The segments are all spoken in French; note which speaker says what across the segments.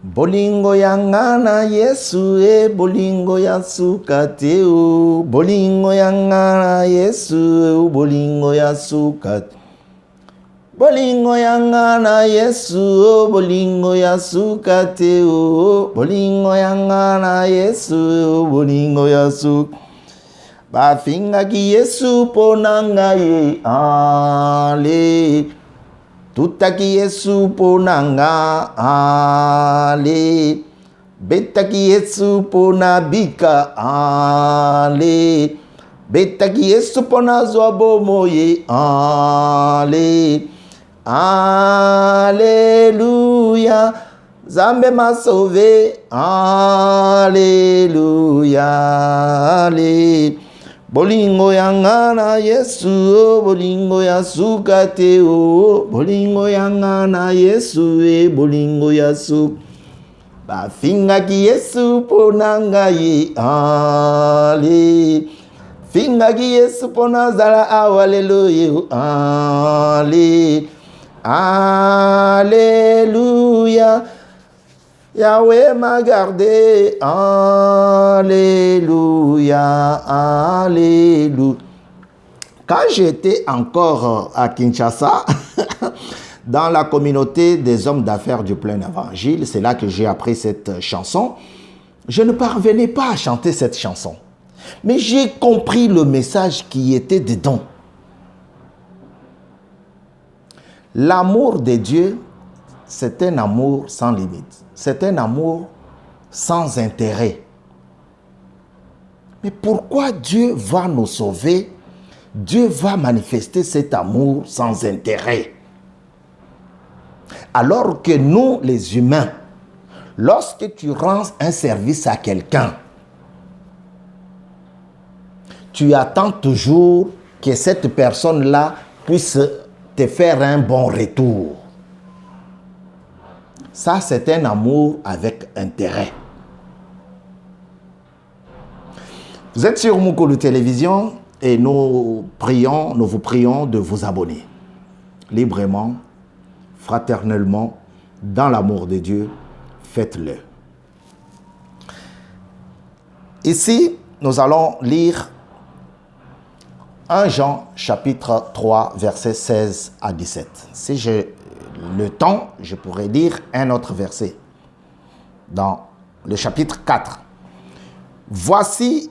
Speaker 1: Bolingo yangana Yesu e bolingo ya sukate o. Bolingo yangana Yesu e bolingo ya sukate. Bolingo yangana Yesu o bolingo ya sukate o. Bolingo yangana Yesu o bolingo ya sukate. Bafinga ki Yesu ponanga ye ale. Tutaki Yesu ponanga ale. Betaki Yesu ponabika ale. Betaki Yesu ponazwa bomoye ale. Alléluia. Zambe m'a sauvé. Alléluia. Alléluia. Bolingo yangana Yesu o bolingo ya sukate o. Bolingo yangana Yesu e bolingo ya su. Bafinga ki Yesu ponanga ye ale. Finga ki Yesu ponazala hallelujah ale. Alléluia. Yahweh m'a gardé. Alléluia. Alléluia. Quand j'étais encore à Kinshasa, dans la communauté des hommes d'affaires du plein évangile, c'est là que j'ai appris cette chanson. Je ne parvenais pas à chanter cette chanson, mais j'ai compris le message qui était dedans. L'amour de Dieu, c'est un amour sans limite. C'est un amour sans intérêt. Mais pourquoi Dieu va nous sauver? Dieu va manifester cet amour sans intérêt. Alors que nous, les humains, lorsque tu rends un service à quelqu'un, tu attends toujours que cette personne-là puisse te faire un bon retour. Ça, c'est un amour avec intérêt. Vous êtes sur Mukulu Télévision et nous vous prions de vous abonner. Librement, fraternellement, dans l'amour de Dieu, faites-le. Ici, nous allons lire 1 Jean chapitre 3, versets 16 à 17. Si j'ai le temps, je pourrais lire un autre verset dans le chapitre 4. Voici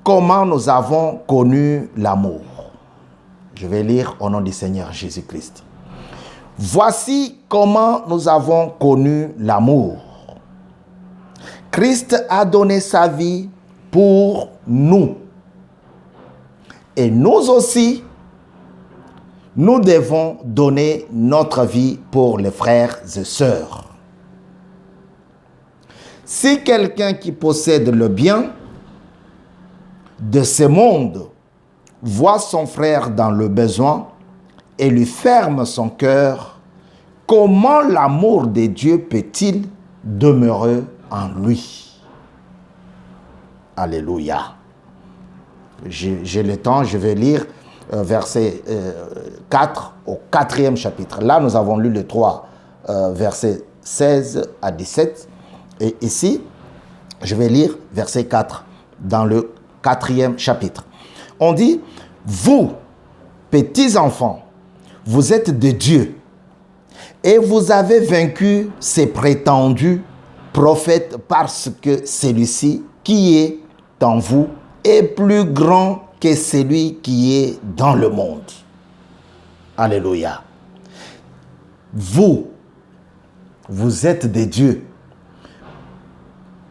Speaker 1: comment nous avons connu l'amour. Je vais lire au nom du Seigneur Jésus-Christ. Voici comment nous avons connu l'amour. Christ a donné sa vie pour nous. Et nous aussi, nous devons donner notre vie pour les frères et sœurs. Si quelqu'un qui possède le bien de ce monde voit son frère dans le besoin et lui ferme son cœur, comment l'amour de Dieu peut-il demeurer en lui? Alléluia. J'ai le temps, je vais lire verset 4 au 4e chapitre. Là, nous avons lu le 3, versets 16 à 17. Et ici, je vais lire verset 4 dans le 4e chapitre. On dit, vous, petits enfants, vous êtes de Dieu et vous avez vaincu ces prétendus prophètes parce que celui-ci qui est en vous est plus grand que celui qui est dans le monde. Alléluia. Vous êtes des dieux.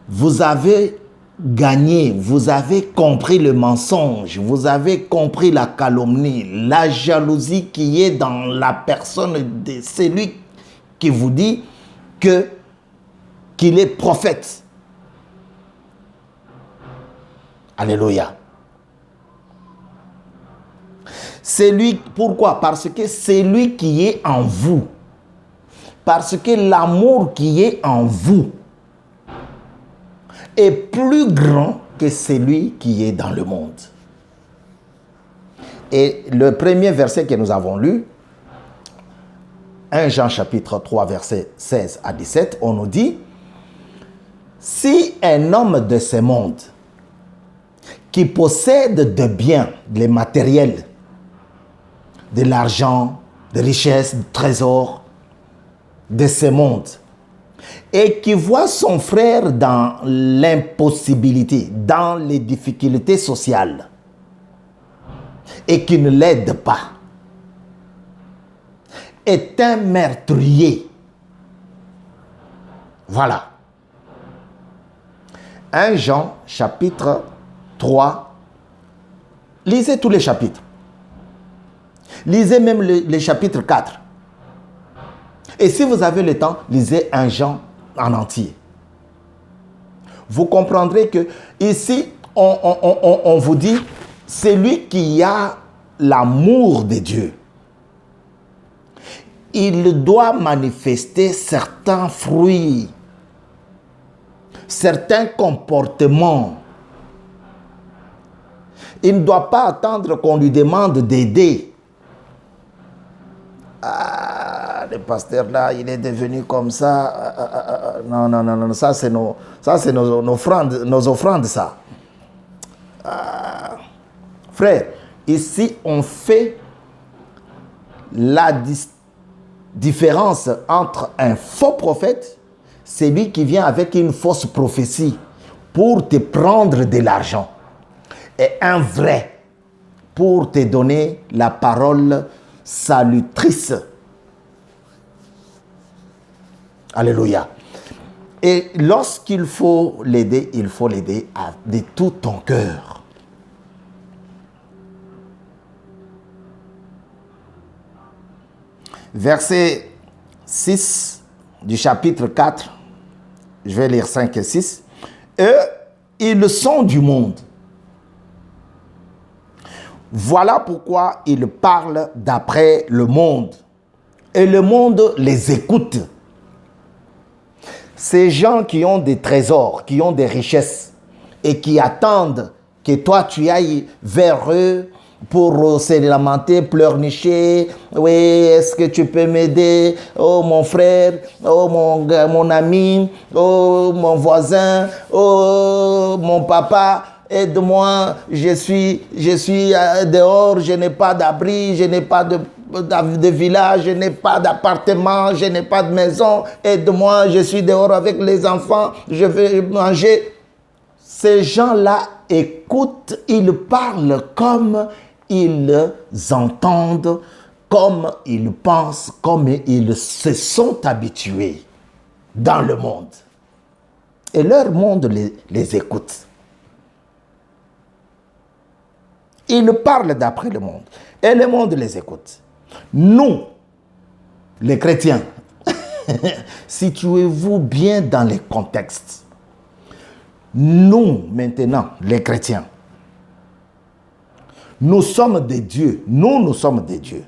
Speaker 1: Vous avez gagné, vous avez compris le mensonge, vous avez compris la calomnie, la jalousie qui est dans la personne de celui qui vous dit qu'il est prophète. Alléluia. Pourquoi? Parce que c'est lui qui est en vous. Parce que l'amour qui est en vous est plus grand que celui qui est dans le monde. Et le premier verset que nous avons lu, 1 Jean chapitre 3, verset 16 à 17, on nous dit, Si un homme de ce monde qui possède de biens, les matériels, de l'argent, des richesses, des trésors de ce monde, et qui voit son frère dans l'impossibilité, dans les difficultés sociales, et qui ne l'aide pas, est un meurtrier. Voilà. 1 Jean, chapitre 3. Lisez tous les chapitres. Lisez même le chapitre 4. Et si vous avez le temps, lisez 1 Jean en entier. Vous comprendrez que ici, on vous dit, celui qui a l'amour de Dieu, il doit manifester certains fruits, certains comportements. Il ne doit pas attendre qu'on lui demande d'aider. Ah, le pasteur là, il est devenu comme ça. Non, ça c'est nos offrandes, ça. Frère, ici on fait la différence entre un faux prophète, celui qui vient avec une fausse prophétie pour te prendre de l'argent, et un vrai pour te donner la parole salutrice. Alléluia. Et lorsqu'il faut l'aider, il faut l'aider de tout ton cœur. Verset 6 du chapitre 4, je vais lire 5 et 6. Eux, ils sont du monde. Voilà pourquoi ils parlent d'après le monde. Et le monde les écoute. Ces gens qui ont des trésors, qui ont des richesses et qui attendent que toi tu ailles vers eux pour se lamenter, pleurnicher. Oui, est-ce que tu peux m'aider? Oh mon frère, oh mon ami, oh mon voisin, oh mon papa, aide-moi, je suis dehors, je n'ai pas d'abri, je n'ai pas de village, je n'ai pas d'appartement, je n'ai pas de maison, aide-moi, je suis dehors avec les enfants, je vais manger. Ces gens-là écoutent, ils parlent comme ils entendent, comme ils pensent, comme ils se sont habitués dans le monde. Et leur monde les écoute. Ils parlent d'après le monde. Et le monde les écoute. Nous, les chrétiens, situez-vous bien dans les contextes. Nous, maintenant, les chrétiens, nous sommes des dieux. Nous sommes des dieux.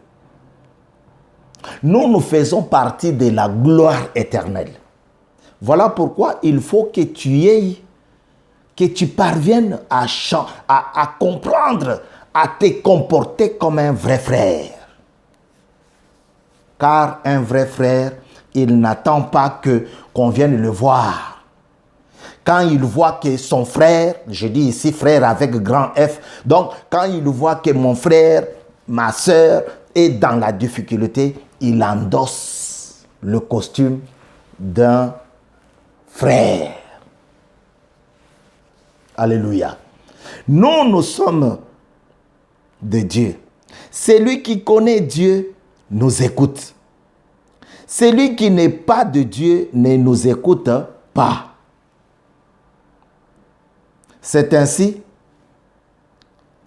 Speaker 1: Nous faisons partie de la gloire éternelle. Voilà pourquoi il faut que tu parviennes à comprendre, à te comporter comme un vrai frère. Car un vrai frère, il n'attend pas qu'on vienne le voir. Quand il voit que son frère, je dis ici frère avec grand F, donc quand il voit que mon frère, ma soeur est dans la difficulté, il endosse le costume d'un frère. Alléluia. Nous sommes de Dieu. Celui qui connaît Dieu nous écoute. Celui qui n'est pas de Dieu ne nous écoute pas. C'est ainsi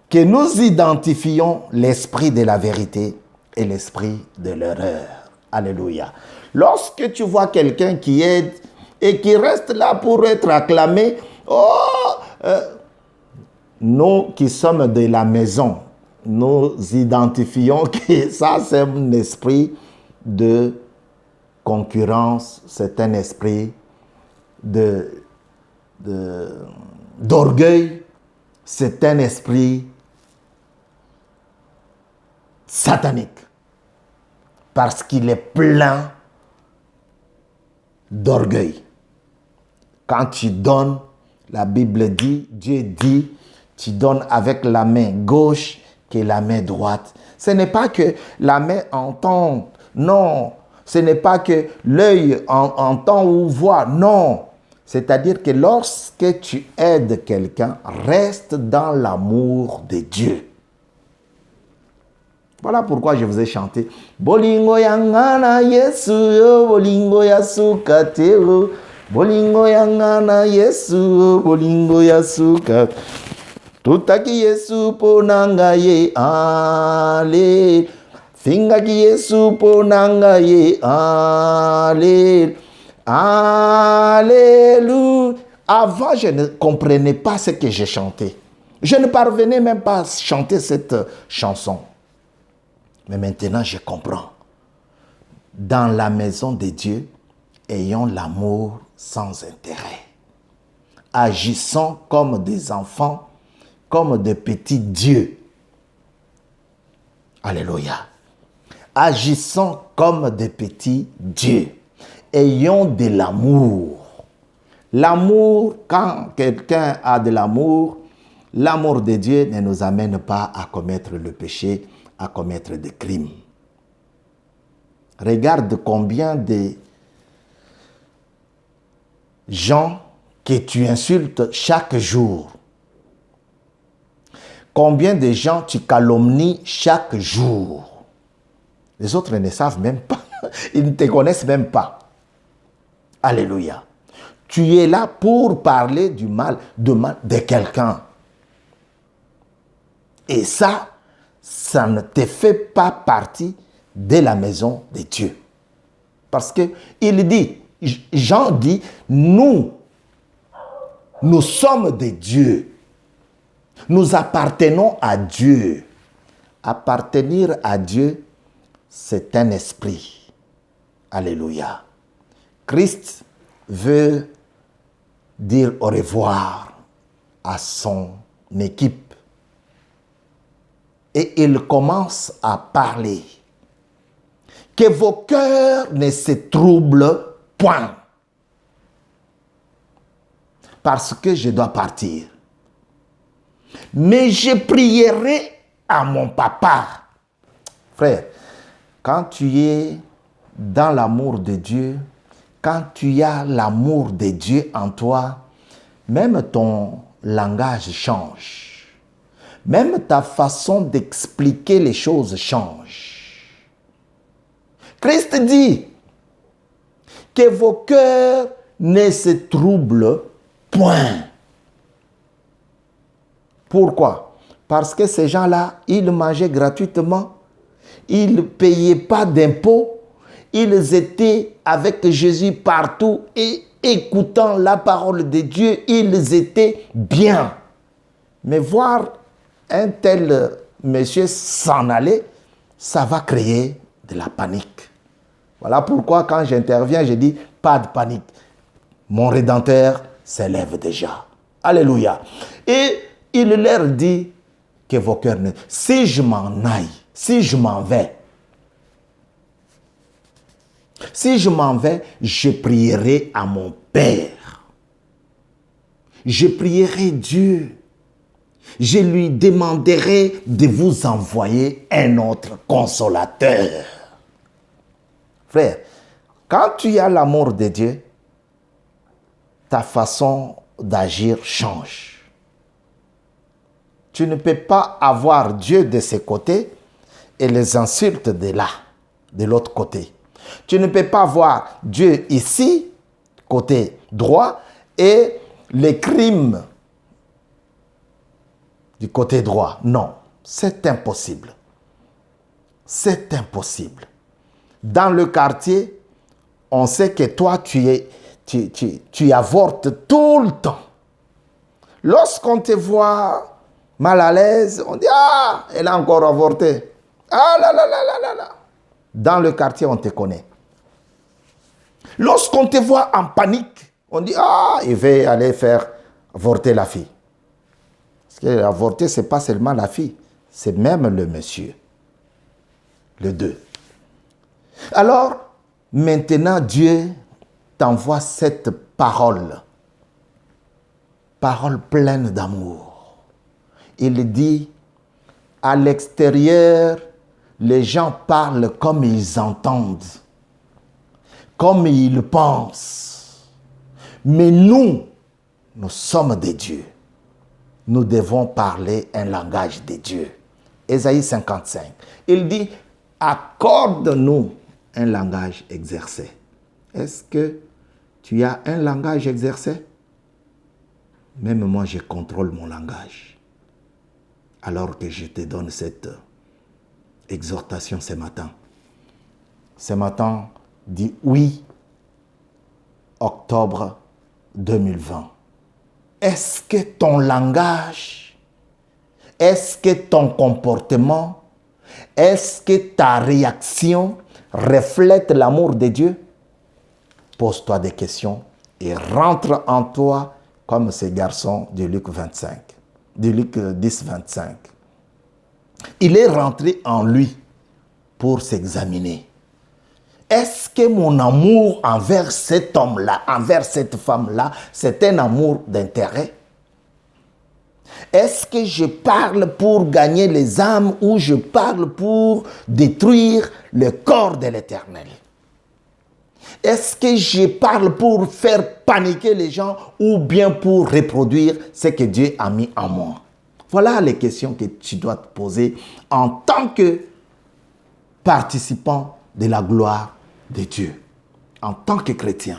Speaker 1: que nous identifions l'esprit de la vérité et l'esprit de l'erreur. Alléluia. Lorsque tu vois quelqu'un qui aide et qui reste là pour être acclamé, nous qui sommes de la maison, nous identifions que ça c'est un esprit de concurrence, c'est un esprit d'orgueil, c'est un esprit satanique parce qu'il est plein d'orgueil. Quand tu donnes, la Bible dit, Dieu dit, tu donnes avec la main gauche que la main droite. Ce n'est pas que la main entend, non. Ce n'est pas que l'œil entend ou voit, non. C'est-à-dire que lorsque tu aides quelqu'un, reste dans l'amour de Dieu. Voilà pourquoi je vous ai chanté. Bolingo yangana Yesu yo, bolingo yasukatero. Bolingo yangana Yesu, bolingo yasukatero. Tutaki Yesu ponanga ye, ale. Fingaki Yesu ponanga ye, ale. Alléluia. Avant, je ne comprenais pas ce que j'ai chanté. Je ne parvenais même pas à chanter cette chanson. Mais maintenant, je comprends. Dans la maison de Dieu, ayons l'amour sans intérêt. Agissons comme des enfants, comme des petits dieux. Alléluia. Agissons comme des petits dieux. Ayons de l'amour. L'amour, quand quelqu'un a de l'amour, l'amour de Dieu ne nous amène pas à commettre le péché, à commettre des crimes. Regarde combien de gens que tu insultes chaque jour. Combien de gens tu calomnies chaque jour. Les autres ne savent même pas. Ils ne te connaissent même pas. Alléluia. Tu es là pour parler du mal de quelqu'un. Et ça ne te fait pas partie de la maison de Dieu. Parce que il dit, Jean dit, nous sommes des dieux. Nous appartenons à Dieu. Appartenir à Dieu, c'est un esprit. Alléluia. Christ veut dire au revoir à son équipe. Et il commence à parler. Que vos cœurs ne se troublent point. Parce que je dois partir. Mais je prierai à mon papa. Frère, quand tu es dans l'amour de Dieu, quand tu as l'amour de Dieu en toi, même ton langage change. Même ta façon d'expliquer les choses change. Christ dit que vos cœurs ne se troublent point. Pourquoi? Parce que ces gens-là, ils mangeaient gratuitement. Ils ne payaient pas d'impôts. Ils étaient avec Jésus partout et écoutant la parole de Dieu, ils étaient bien. Mais voir un tel monsieur s'en aller, ça va créer de la panique. Voilà pourquoi quand j'interviens, je dis pas de panique. Mon Rédempteur s'élève déjà. Alléluia. Et il leur dit que vos cœurs ne... Si je m'en aille, si je m'en vais, je prierai à mon Père. Je prierai Dieu. Je lui demanderai de vous envoyer un autre consolateur. Frère, quand tu as l'amour de Dieu, ta façon d'agir change. Tu ne peux pas avoir Dieu de ce côté et les insultes de là, de l'autre côté. Tu ne peux pas voir Dieu ici, côté droit, et les crimes du côté droit. Non, c'est impossible. C'est impossible. Dans le quartier, on sait que toi, tu avortes tout le temps. Lorsqu'on te voit mal à l'aise, on dit « Ah, elle a encore avorté. Ah là là là là là là. » Dans le quartier, on te connaît. Lorsqu'on te voit en panique, on dit « Ah, il va aller faire avorter la fille. » Parce que avorter, ce n'est pas seulement la fille, c'est même le monsieur. Le deux. Alors, maintenant, Dieu t'envoie cette parole Parole pleine d'amour. Il dit, à l'extérieur, les gens parlent comme ils entendent, comme ils pensent. Mais nous sommes des dieux. Nous devons parler un langage des dieux. Ésaïe 55. Il dit, accorde-nous un langage exercé. Est-ce que tu as un langage exercé? Même moi, je contrôle mon langage. Alors que je te donne cette exhortation ce matin. Ce matin, dit 8 octobre 2020. Est-ce que ton langage, est-ce que ton comportement, est-ce que ta réaction reflète l'amour de Dieu? Pose-toi des questions et rentre en toi comme ces garçons de Luc 25, de Luc 10, 25. Il est rentré en lui pour s'examiner. Est-ce que mon amour envers cet homme-là, envers cette femme-là, c'est un amour d'intérêt? Est-ce que je parle pour gagner les âmes ou je parle pour détruire le corps de l'Éternel? Est-ce que je parle pour faire paniquer les gens ou bien pour reproduire ce que Dieu a mis en moi? Voilà les questions que tu dois te poser en tant que participant de la gloire de Dieu, en tant que chrétien.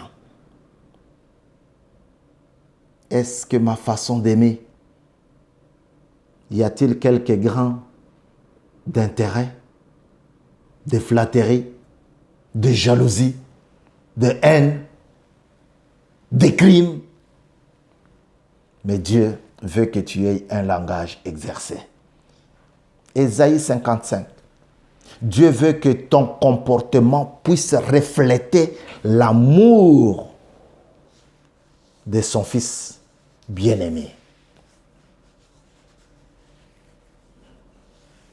Speaker 1: Est-ce que ma façon d'aimer, y a-t-il quelques grains d'intérêt, de flatterie, de jalousie, de haine, de crimes? Mais Dieu veut que tu aies un langage exercé. Ésaïe 55. Dieu veut que ton comportement puisse refléter l'amour de son Fils bien-aimé.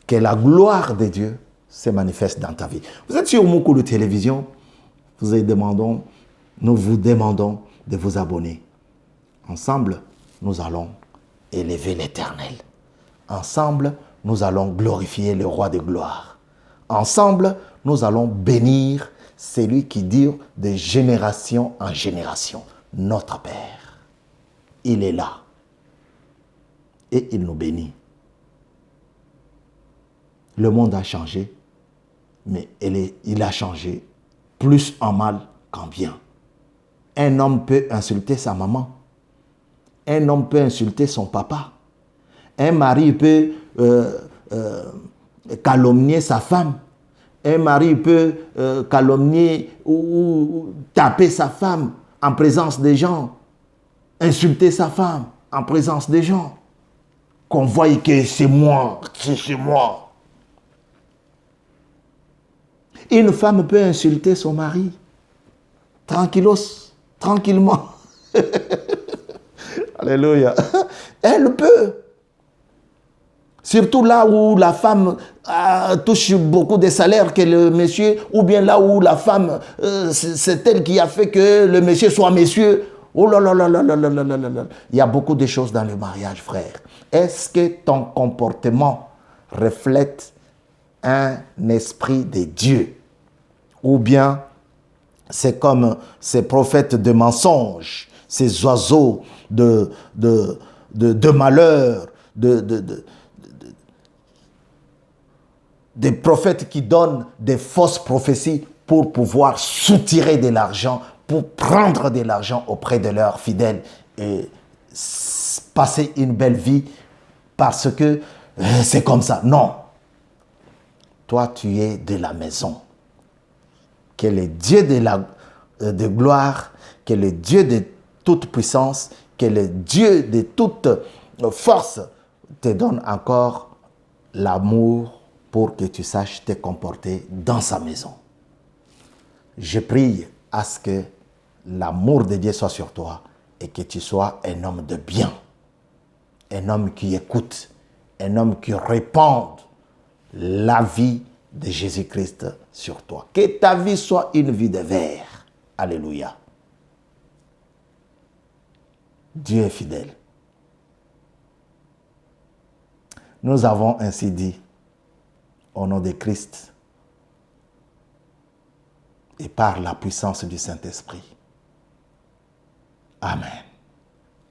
Speaker 1: Que la gloire de Dieu se manifeste dans ta vie. Vous êtes sur mon coup de télévision, nous vous demandons de vous abonner. Ensemble, nous allons élever l'Éternel. Ensemble, nous allons glorifier le Roi de gloire. Ensemble, nous allons bénir celui qui dure de génération en génération, notre Père. Il est là et il nous bénit. Le monde a changé, mais il a changé plus en mal qu'en bien. Un homme peut insulter sa maman. Un homme peut insulter son papa. Un mari peut calomnier sa femme. Un mari peut calomnier ou taper sa femme en présence des gens. Insulter sa femme en présence des gens. Qu'on voie que c'est moi, c'est moi. Une femme peut insulter son mari. Tranquillement. Alléluia. Elle peut. Surtout là où la femme touche beaucoup de salaires que le monsieur, ou bien là où la femme, c'est elle qui a fait que le monsieur soit monsieur. Oh là là là là là là là là là. Il y a beaucoup de choses dans le mariage, frère. Est-ce que ton comportement reflète un esprit de Dieu? Ou bien c'est comme ces prophètes de mensonges, ces oiseaux de malheur, des prophètes qui donnent des fausses prophéties pour pouvoir soutirer de l'argent, pour prendre de l'argent auprès de leurs fidèles et passer une belle vie parce que c'est comme ça. Non. Toi, tu es de la maison. Que le Dieu de gloire, que le Dieu de toute puissance, que le Dieu de toute force te donne encore l'amour pour que tu saches te comporter dans sa maison. Je prie à ce que l'amour de Dieu soit sur toi et que tu sois un homme de bien, un homme qui écoute, un homme qui répande la vie de Jésus-Christ sur toi. Que ta vie soit une vie de verre. Alléluia. Dieu est fidèle. Nous avons ainsi dit, au nom de Christ et par la puissance du Saint-Esprit. Amen.